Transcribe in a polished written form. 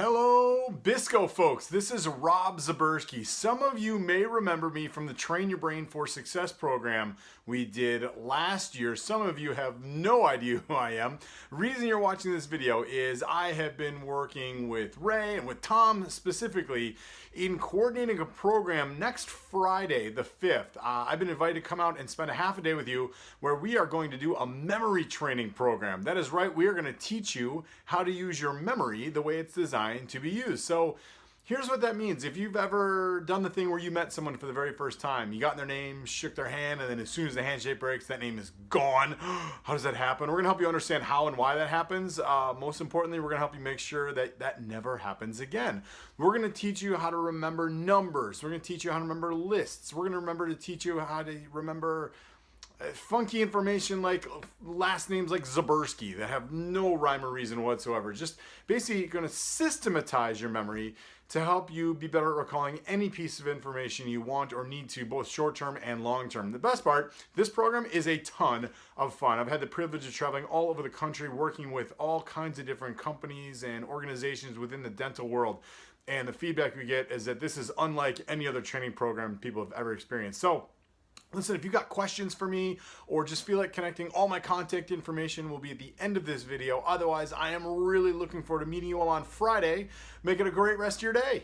Hello, Bisco folks. This is Rob Zaberski. Some of you may remember me from the Train Your Brain for Success program we did last year. Some of you have no idea who I am. Reason you're watching this video is I have been working with Ray and with Tom specifically in coordinating a program next Friday, the 5th. I've been invited to come out and spend a half a day with you where we are going to do a memory training program. That is right, we are going to teach you how to use your memory the way it's designed to be used. So here's what that means. If you've ever done the thing where you met someone for the very first time, you got their name, shook their hand, and then as soon as the handshake breaks, that name is gone. How does that happen? We're gonna help you understand how and why that happens. Most importantly, we're gonna help you make sure that that never happens again. We're gonna teach you how to remember numbers. We're gonna teach you how to remember lists. We're gonna teach you how to remember funky information like last names like Zaberski that have no rhyme or reason whatsoever. Just basically going to systematize your memory to help you be better at recalling any piece of information you want or need to, both short-term and long-term. The best part, this program is a ton of fun. I've had the privilege of traveling all over the country, working with all kinds of different companies and organizations within the dental world. And the feedback we get is that this is unlike any other training program people have ever experienced. So listen, if you've got questions for me or just feel like connecting, all my contact information will be at the end of this video. Otherwise, I am really looking forward to meeting you all on Friday. Make it a great rest of your day.